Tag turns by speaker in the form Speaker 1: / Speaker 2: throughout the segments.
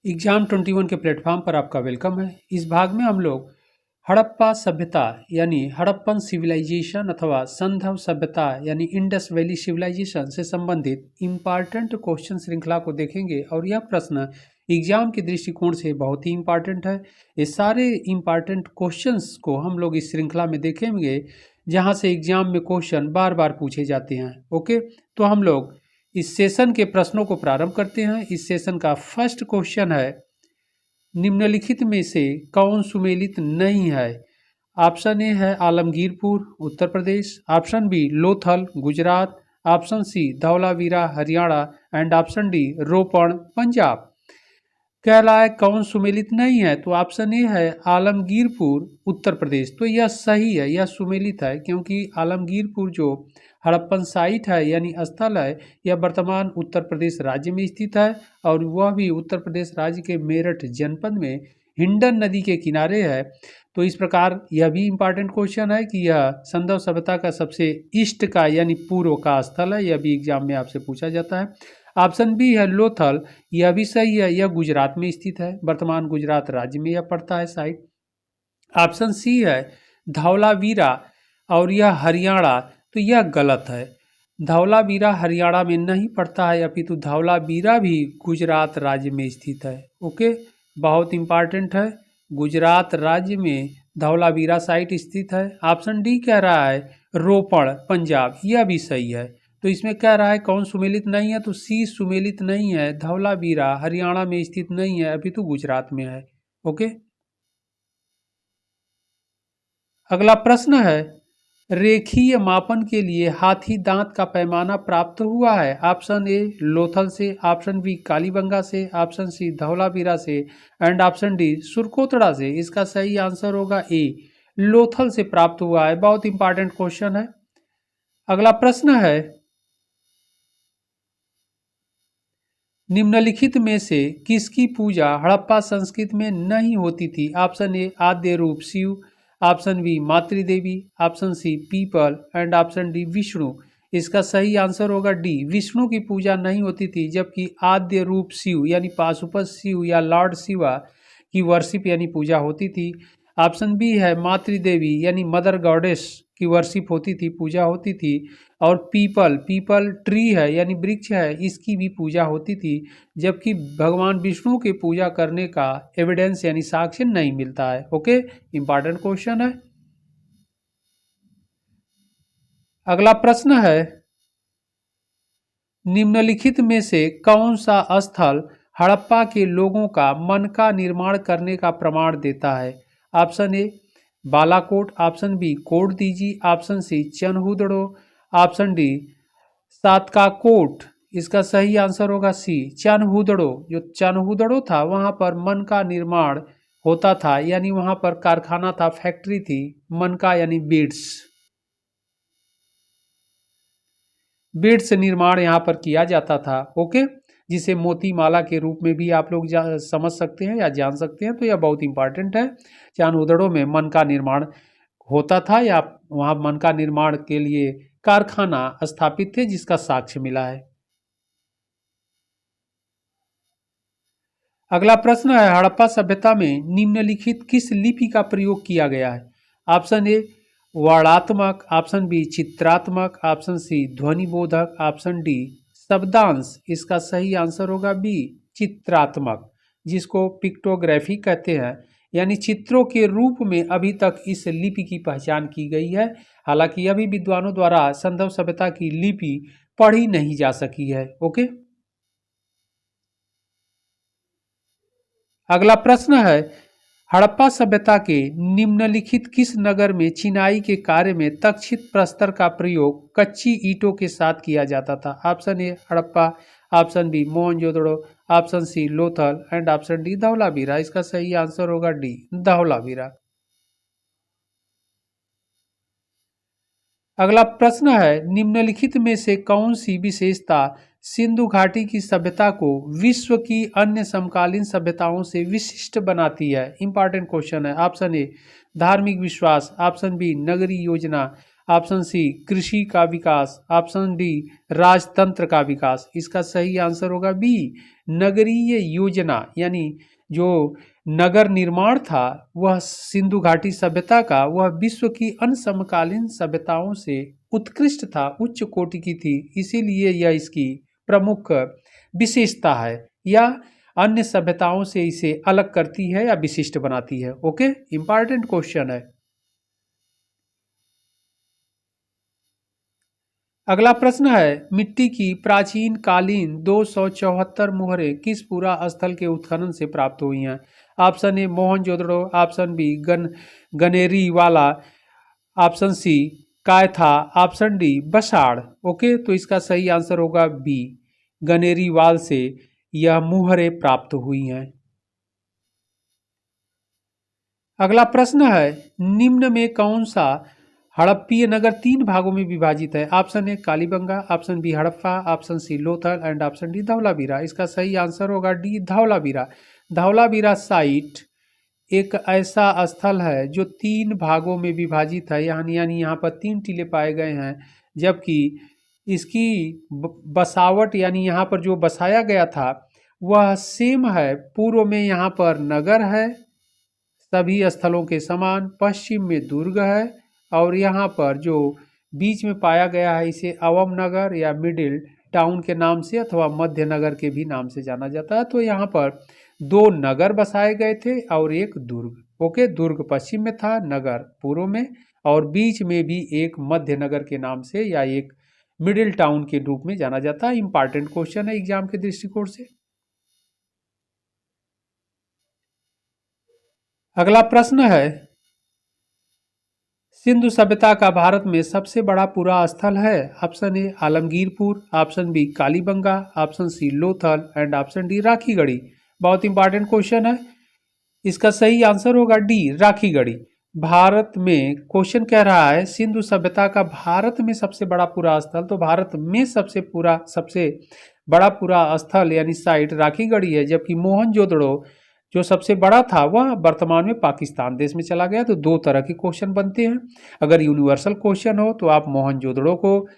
Speaker 1: Exam 21 के platform पर आपका वेलकम है। इस भाग में हम लोग हड़प्पा सभ्यता यानी हड़प्पन सिविलाइजेशन अथवा संधव सभ्यता यानी इंडस वैली सिविलाइजेशन से संबंधित इम्पॉर्टेंट क्वेश्चन श्रृंखला को देखेंगे और यह प्रश्न एग्जाम के दृष्टिकोण से बहुत ही इम्पॉर्टेंट है। ये सारे इम्पॉर्टेंट क्वेश्चंस को हम लोग इस श्रृंखला में देखेंगे जहां से एग्जाम में क्वेश्चन बार बार पूछे जाते हैं। ओके, तो हम लोग इस सेशन के प्रश्नों को प्रारंभ करते हैं। इस सेशन का फर्स्ट क्वेश्चन है, निम्नलिखित में से कौन सुमेलित नहीं है? ऑप्शन ए है Alamgirpur Uttar Pradesh, option B Lothal Gujarat, option C Dholavira Haryana and option D Ropar Punjab. कह रहा है कौन सुमेलित नहीं है, तो ऑप्शन ए है आलमगीरपुर उत्तर प्रदेश। तो यह सही है, यह सुमेलित है क्योंकि आलमगीरपुर जो हड़प्पन साइट है यानी स्थल है, यह वर्तमान उत्तर प्रदेश राज्य में स्थित है और वह भी उत्तर प्रदेश राज्य के मेरठ जनपद में हिंडन नदी के किनारे है। तो इस प्रकार यह भी इम्पॉर्टेंट क्वेश्चन है कि यह संधव सभ्यता का सबसे ईस्ट का यानी पूर्व का स्थल है। यह भी एग्जाम में आपसे पूछा जाता है। ऑप्शन बी है लोथल, यह भी सही है, यह गुजरात में स्थित है, वर्तमान गुजरात राज्य में यह पड़ता है साइट। ऑप्शन सी है धौलावीरा और यह हरियाणा, तो यह गलत है। धौलावीरा हरियाणा में नहीं पड़ता है, अपितु धौलावीरा भी गुजरात राज्य में स्थित है। ओके, बहुत इंपॉर्टेंट है, गुजरात राज्य में धौलावीरा साइट स्थित है। ऑप्शन डी कह रहा है रोपण पंजाब, यह भी सही है। तो इसमें कह रहा है कौन सुमेलित नहीं है, तो सी सुमेलित नहीं है, धौलावीरा हरियाणा में स्थित नहीं है, अपितु गुजरात में है। ओके, अगला प्रश्न है, रेखीय मापन के लिए हाथी दांत का पैमाना प्राप्त हुआ है? ऑप्शन ए लोथल से, ऑप्शन बी कालीबंगा से, ऑप्शन सी धौलावीरा से एंड ऑप्शन डी सुरकोतड़ा से। इसका सही आंसर होगा ए, लोथल से प्राप्त हुआ है। बहुत इंपॉर्टेंट क्वेश्चन है। अगला प्रश्न है, निम्नलिखित में से किसकी पूजा हड़प्पा संस्कृति में नहीं होती थी? ऑप्शन ए आद्य रूप शिव, ऑप्शन बी मातृदेवी, ऑप्शन सी पीपल एंड ऑप्शन डी विष्णु। इसका सही आंसर होगा डी, विष्णु की पूजा नहीं होती थी, जबकि आद्य रूप शिव यानी पाशुपत शिव या लॉर्ड शिवा की वर्शिप यानी पूजा होती थी। ऑप्शन बी है मातृदेवी यानी मदर गॉडेस की वर्शिप होती थी, पूजा होती थी। और पीपल ट्री है यानी वृक्ष है, इसकी भी पूजा होती थी, जबकि भगवान विष्णु की पूजा करने का एविडेंस यानी साक्ष्य नहीं मिलता है। ओके, इंपॉर्टेंट क्वेश्चन है। अगला प्रश्न है, निम्नलिखित में से कौन सा स्थल हड़प्पा के लोगों का मन का निर्माण करने का प्रमाण देता है? Option A Balakot, option B Kot Diji, option C Chanhudaro, option D Satkakot. इसका सही आंसर होगा सी चनहुदड़ो। जो चनहुदड़ो था वहां पर मन का निर्माण होता था, यानी वहां पर कारखाना था, फैक्ट्री थी मन का यानी बीड्स निर्माण यहाँ पर किया जाता था। ओके, जिसे मोती माला के रूप में भी आप लोग समझ सकते हैं या जान सकते हैं। तो यह बहुत इंपॉर्टेंट है। चानउदड़ों में मन का निर्माण होता था या वहाँ मन का निर्माण के लिए कारखाना स्थापित थे, जिसका साक्ष्य मिला है। अगला प्रश्न है, हड़प्पा सभ्यता में निम्नलिखित किस लिपि का प्रयोग किया गया है? ऑप्शन ए वर्णात्मक, ऑप्शन बी चित्रात्मक, ऑप्शन सी ध्वनिबोधक, ऑप्शन डी शब्दांश। इसका सही आंसर होगा बी चित्रात्मक, जिसको पिक्टोग्राफी कहते हैं, यानी चित्रों के रूप में अभी तक इस लिपि की पहचान की गई है। हालांकि अभी विद्वानों द्वारा संधव सभ्यता की लिपि पढ़ी नहीं जा सकी है। ओके, अगला प्रश्न है, हड़प्पा सभ्यता के निम्नलिखित किस नगर में चिनाई के कार्य में तक्षित प्रस्तर का प्रयोग कच्ची ईंटों के साथ किया जाता था? Option A Harappa, option B Mohenjodaro, option C Lothal and option D Dholavira. इसका सही आंसर होगा डी धौलावीरा। अगला प्रश्न है, निम्नलिखित में से कौन सी विशेषता सिंधु घाटी की सभ्यता को विश्व की अन्य समकालीन सभ्यताओं से विशिष्ट बनाती है? इंपॉर्टेंट क्वेश्चन है। ऑप्शन ए धार्मिक विश्वास, ऑप्शन बी नगरीय योजना, ऑप्शन सी कृषि का विकास, ऑप्शन डी राजतंत्र का विकास। इसका सही आंसर होगा बी नगरीय योजना, यानी जो नगर निर्माण था वह सिंधु घाटी सभ्यता का, वह विश्व की अन्य समकालीन सभ्यताओं से उत्कृष्ट था, उच्च कोटि की थी, इसीलिए यह इसकी प्रमुख विशेषता है या अन्य सभ्यताओं से इसे अलग करती है या विशिष्ट बनाती है। ओके, इंपॉर्टेंट क्वेश्चन है। अगला प्रश्न है, मिट्टी की प्राचीन कालीन 274 मुहरें किस पुरा स्थल के उत्खनन से प्राप्त हुई हैं? Option A Mohenjodaro, option B Ganeriwala, option C Kayatha, option D Basarh. Okay, तो इसका सही आंसर होगा बी गनेरी वाल से यह मुहरें प्राप्त हुई हैं। अगला प्रश्न है, निम्न में कौन सा हड़प्पीय नगर 3 भागों में विभाजित है? Option A Kalibangan, option B Harappa, option C Lothal and option D Dholavira. इसका सही आंसर होगा डी धौलावीरा। धौलावीरा साइट एक ऐसा स्थल है जो 3 भागों में विभाजित है, यानी यहाँ पर 3 टीले पाए गए हैं, जबकि इसकी बसावट यानी यहाँ पर जो बसाया गया था वह सेम है। पूर्व में यहाँ पर नगर है सभी स्थलों के समान, पश्चिम में दुर्ग है, और यहाँ पर जो बीच में पाया गया है इसे अवम नगर या मिडिल टाउन के नाम से अथवा मध्य नगर के भी नाम से जाना जाता है। तो यहाँ पर 2 नगर बसाए गए थे और एक दुर्ग। ओके, दुर्ग पश्चिम में था, नगर पूर्व में, और बीच में भी एक मध्य नगर के नाम से या एक मिडिल टाउन के रूप में जाना जाता है। इंपॉर्टेंट क्वेश्चन है एग्जाम के दृष्टिकोण से। अगला प्रश्न है, सिंधु सभ्यता का भारत में सबसे बड़ा पुरा स्थल है? Option A Alamgirpur, option B Kalibangan, option C Lothal and option D Rakhigarhi. बहुत इंपॉर्टेंट क्वेश्चन है, इसका सही आंसर होगा डी राखीगढ़ी। भारत में क्वेश्चन कह रहा है सिंधु सभ्यता का भारत में सबसे बड़ा पुरा स्थल, तो भारत में सबसे बड़ा पुरा स्थल यानी साइट राखीगढ़ी है, जबकि मोहनजोदड़ो जो सबसे बड़ा था वह वर्तमान में पाकिस्तान देश में चला गया। तो 2 तरह के क्वेश्चन बनते हैं। अगर यूनिवर्सल क्वेश्चन हो तो आप मोहनजोदड़ो को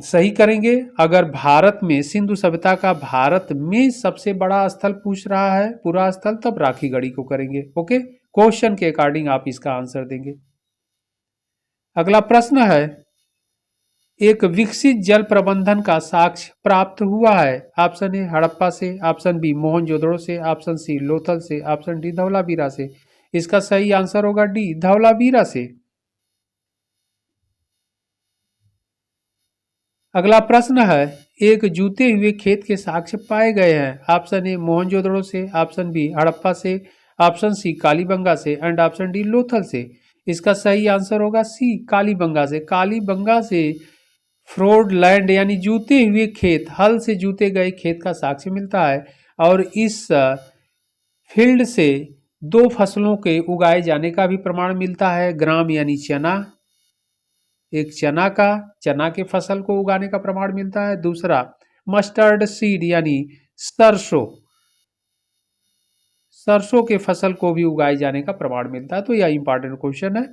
Speaker 1: सही करेंगे, अगर भारत में सिंधु सभ्यता का भारत में सबसे बड़ा स्थल पूछ रहा है पूरा स्थल, तब राखीगढ़ी को करेंगे। ओके, क्वेश्चन के अकॉर्डिंग आप इसका आंसर देंगे। अगला प्रश्न है, एक विकसित जल प्रबंधन का साक्ष्य प्राप्त हुआ है? ऑप्शन ए हड़प्पा से, ऑप्शन बी मोहनजोदड़ो से, ऑप्शन सी लोथल से, ऑप्शन डी धौलावीरा से। इसका सही आंसर होगा डी धौलावीरा से। अगला प्रश्न है, एक जूते हुए खेत के साक्ष्य पाए गए हैं? ऑप्शन ए मोहनजोदड़ो से, ऑप्शन बी हड़प्पा से, ऑप्शन सी कालीबंगा से एंड ऑप्शन डी लोथल से। इसका सही आंसर होगा सी कालीबंगा से। कालीबंगा से फ्रोड लैंड यानी जूते हुए खेत, हल से जूते गए खेत का साक्ष्य मिलता है, और इस फील्ड से 2 फसलों के उगाए जाने का भी प्रमाण मिलता है। ग्राम यानी चना, एक चना के फसल को उगाने का प्रमाण मिलता है। दूसरा मस्टर्ड सीड यानी सरसों के फसल को भी उगाए जाने का प्रमाण मिलता है। तो यह इंपॉर्टेंट क्वेश्चन है।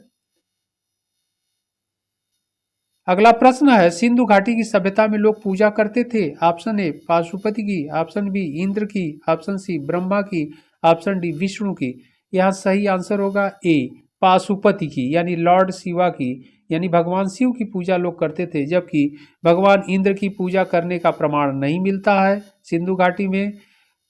Speaker 1: अगला प्रश्न है, सिंधु घाटी की सभ्यता में लोग पूजा करते थे? ऑप्शन ए पाशुपति की, ऑप्शन बी इंद्र की, ऑप्शन सी ब्रह्मा की, ऑप्शन डी विष्णु की। यहाँ सही आंसर होगा ए पाशुपति की, यानी लॉर्ड शिवा की, यानी भगवान शिव की पूजा लोग करते थे, जबकि भगवान इंद्र की पूजा करने का प्रमाण नहीं मिलता है सिंधु घाटी में।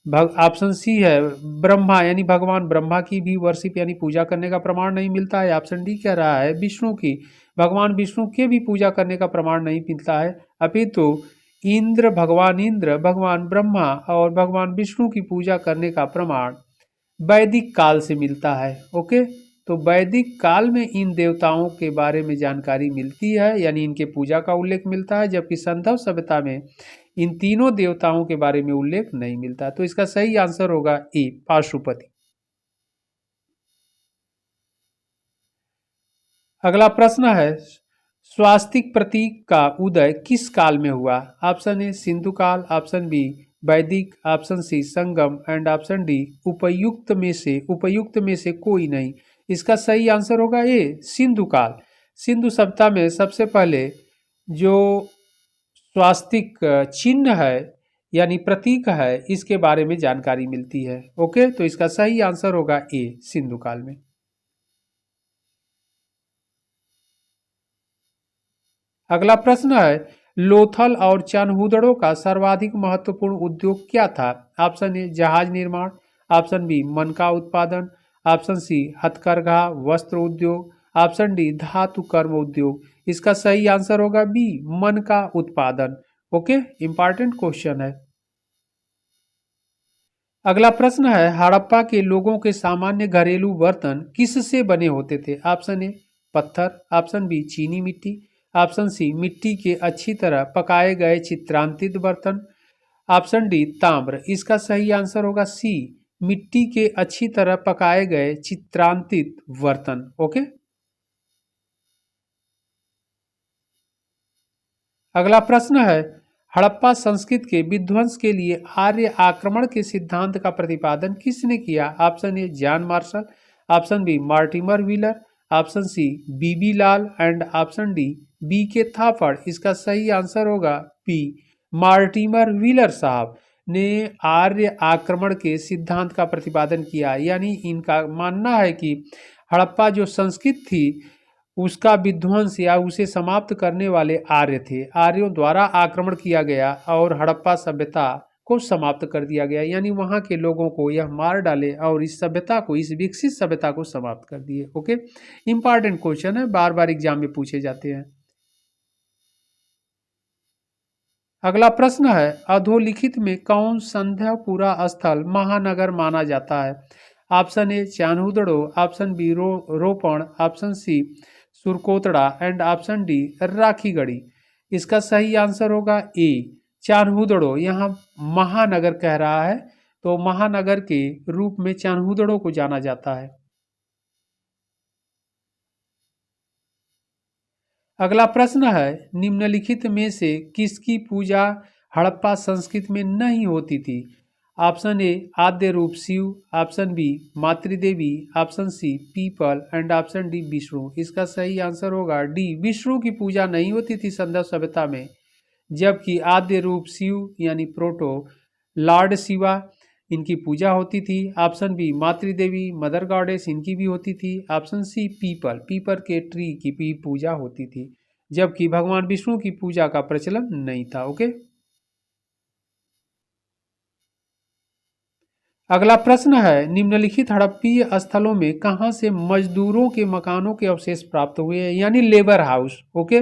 Speaker 1: ऑप्शन सी है ब्रह्मा, यानी भगवान ब्रह्मा की भी वर्शिप यानी पूजा करने का प्रमाण नहीं मिलता है। ऑप्शन डी कह रहा है विष्णु की, भगवान विष्णु के भी पूजा करने का प्रमाण नहीं मिलता है। अपितु इंद्र, भगवान ब्रह्मा और भगवान विष्णु की पूजा करने का प्रमाण वैदिक काल से मिलता है। ओके, तो वैदिक काल में इन देवताओं के बारे में जानकारी मिलती है, यानी इनके पूजा का उल्लेख मिलता है, जबकि सिंधु सभ्यता में इन तीनों देवताओं के बारे में उल्लेख नहीं मिलता। तो इसका सही आंसर होगा ए पाशुपति। अगला प्रश्न है, स्वास्तिक प्रतीक का उदय किस काल में हुआ? ऑप्शन ए सिंधु काल, ऑप्शन बी वैदिक, ऑप्शन सी संगम एंड ऑप्शन डी उपयुक्त में से कोई नहीं। इसका सही आंसर होगा ए सिंधु काल। सिंधु सभ्यता में सबसे पहले जो स्वास्तिक चिन्ह है यानी प्रतीक है, इसके बारे में जानकारी मिलती है। ओके, तो इसका सही आंसर होगा ए, सिंधु काल में। अगला प्रश्न है, लोथल और चनहूदड़ों का सर्वाधिक महत्वपूर्ण उद्योग क्या था? ऑप्शन ए जहाज निर्माण, ऑप्शन बी मनका उत्पादन, ऑप्शन सी हथकरघा वस्त्र उद्योग, ऑप्शन डी धातु कर्म उद्योग। इसका सही आंसर होगा बी, मनका उत्पादन। ओके, इंपॉर्टेंट क्वेश्चन है। अगला प्रश्न है, हड़प्पा के लोगों के सामान्य घरेलू बर्तन किससे बने होते थे? ऑप्शन ए पत्थर, ऑप्शन बी चीनी मिट्टी, ऑप्शन सी मिट्टी के अच्छी तरह पकाए गए चित्रांकित बर्तन, ऑप्शन डी ताम्र। इसका सही आंसर होगा सी, मिट्टी के अच्छी तरह पकाए गए चित्रांकित बर्तन। ओके, अगला प्रश्न है, हड़प्पा संस्कृति के विध्वंस के लिए आर्य आक्रमण के सिद्धांत का प्रतिपादन किसने किया? Option A John Marshall, option B Mortimer Wheeler, option C B B Lal and option D B K Thapar. इसका सही आंसर होगा बी, मार्टिमर व्हीलर साहब ने आर्य आक्रमण के सिद्धांत का प्रतिपादन किया। यानी इनका मानना है कि हड़प्पा जो संस्कृति थी उसका विध्वंस या उसे समाप्त करने वाले आर्य थे। आर्यों द्वारा आक्रमण किया गया और हड़प्पा सभ्यता को समाप्त कर दिया गया, यानी वहां के लोगों को यह मार डाले और इस सभ्यता को, इस विकसित सभ्यता को समाप्त कर दिए। ओके, इंपॉर्टेंट क्वेश्चन है, बार बार एग्जाम में पूछे जाते हैं। अगला प्रश्न है, अधोलिखित में कौन संध्यापुरा स्थल महानगर माना जाता है? Option A Chanhudaro, option B Ropar, option C Surkotada and option D Rakhigarhi. इसका सही आंसर होगा ए, चान्होदड़ो। यहाँ महानगर कह रहा है, तो महानगर के रूप में चान्होदड़ो को जाना जाता है। अगला प्रश्न है, निम्नलिखित में से किसकी पूजा हड़प्पा संस्कृति में नहीं होती थी? ऑप्शन ए आद्य रूप शिव, ऑप्शन बी मातृदेवी, ऑप्शन सी पीपल एंड ऑप्शन डी विष्णु। इसका सही आंसर होगा डी, विष्णु की पूजा नहीं होती थी संध्या सभ्यता में, जबकि आद्य रूप शिव यानी प्रोटो लॉर्ड शिवा इनकी पूजा होती थी। ऑप्शन बी मातृदेवी मदर गॉडेस इनकी भी होती थी। ऑप्शन सी पीपल, पीपल के ट्री की भी पूजा होती थी, जबकि भगवान विष्णु की पूजा का प्रचलन नहीं था। ओके, अगला प्रश्न है, निम्नलिखित हड़प्पीय स्थलों में कहां से मजदूरों के मकानों के अवशेष प्राप्त हुए हैं? यानी लेबर हाउस। ओके,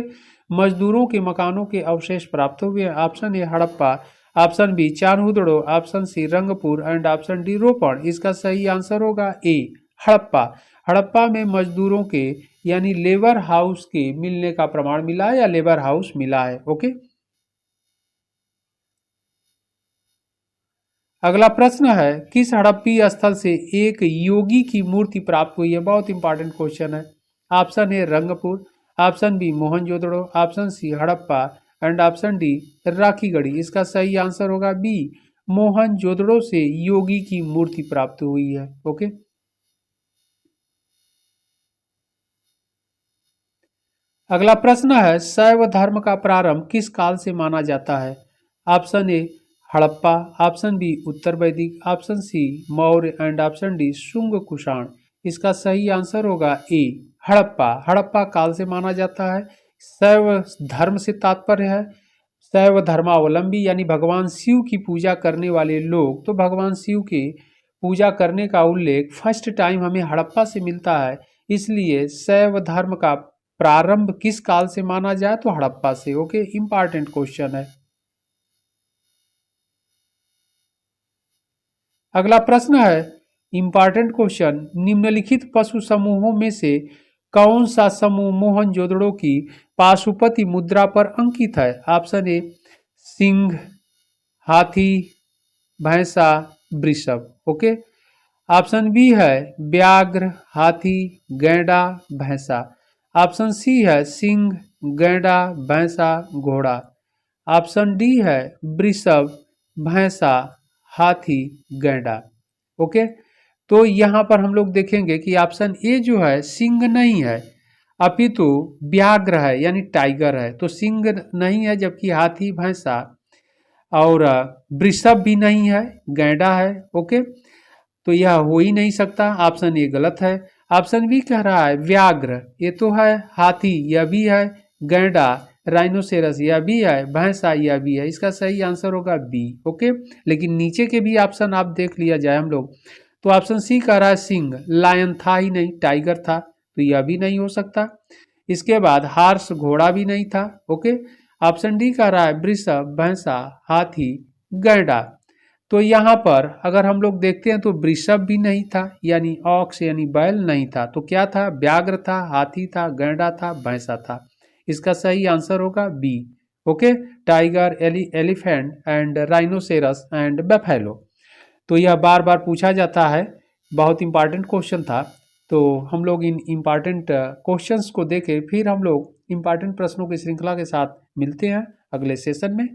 Speaker 1: मजदूरों के मकानों के अवशेष प्राप्त हुए हैं। Option A Harappa, option B Chanhudaro, option C Rangpur and option D Ropar. इसका सही आंसर होगा ए, हड़प्पा। हड़प्पा में मजदूरों के यानी लेबर हाउस के मिलने का प्रमाण मिला है या लेबर हाउस मिला है। ओके, अगला प्रश्न है, किस हड़प्पीय स्थल से एक योगी की मूर्ति प्राप्त हुई है? बहुत इंपॉर्टेंट क्वेश्चन है। Option A Rangpur, option B Mohenjodaro, option C Harappa and option D Rakhigarhi. इसका सही आंसर होगा बी, मोहनजोदड़ो से योगी की मूर्ति प्राप्त हुई है। ओके, अगला प्रश्न है, शैव धर्म का प्रारंभ किस काल से माना जाता है? Option A Harappa, option B उत्तर वैदिक, option C Maurya and option D Shunga Kushan. इसका सही आंसर होगा ए, हड़प्पा। हड़प्पा काल से माना जाता है। शैव धर्म से तात्पर्य है शैव धर्मावलंबी यानी भगवान शिव की पूजा करने वाले लोग। तो भगवान शिव के पूजा करने का उल्लेख फर्स्ट टाइम हमें हड़प्पा से मिलता है, इसलिए शैव धर्म का प्रारंभ किस काल से माना जाए तो हड़प्पा से। ओके, इंपॉर्टेंट क्वेश्चन है। अगला प्रश्न है, इंपॉर्टेंट क्वेश्चन, निम्नलिखित पशु समूहों में से कौन सा समूह मोहनजोदड़ो की पाशुपति मुद्रा पर अंकित है? ऑप्शन ए सिंह, हाथी, भैंसा, वृषभ। ओके, ऑप्शन बी है व्याघ्र, हाथी, गैंडा, भैंसा। ऑप्शन सी है सिंह, गैंडा, भैंसा, घोड़ा। ऑप्शन डी है वृषभ, भैंसा, हाथी, गैंडा। ओके, तो यहाँ पर हम लोग देखेंगे कि ऑप्शन ए जो है सिंह नहीं है, अपितु व्याघ्र है यानी टाइगर है, तो सिंह नहीं है, जबकि हाथी, भैंसा और वृषभ भी नहीं है, गैंडा है। ओके, तो यह हो ही नहीं सकता, ऑप्शन ए गलत है। ऑप्शन बी कह रहा है व्याघ्र, ये तो है, हाथी यह भी है, गैंडा राइनोसेरस यह भी है, भैंसा यह भी है। इसका सही आंसर होगा बी। ओके, लेकिन नीचे के भी ऑप्शन आप देख लिया जाए हम लोग, तो ऑप्शन सी कह रहा है सिंह, लायन था ही नहीं, टाइगर था, तो यह भी नहीं हो सकता। इसके बाद हार्स, घोड़ा भी नहीं था। ओके, ऑप्शन डी कह रहा है वृषभ, भैंसा, हाथी, गैंडा। तो यहाँ पर अगर हम लोग देखते हैं तो वृषभ भी नहीं था, यानी ऑक्स यानी बैल नहीं था, तो क्या था, व्याघ्र था, हाथी था, गैंडा था, भैंसा था। इसका सही आंसर होगा B. Okay, tiger, elephant and rhinoceros and buffalo. तो यह बार बार पूछा जाता है, बहुत इंपॉर्टेंट क्वेश्चन था। तो हम लोग इन इम्पॉर्टेंट क्वेश्चंस को देके फिर हम लोग इम्पॉर्टेंट प्रश्नों की श्रृंखला के साथ मिलते हैं अगले सेशन में।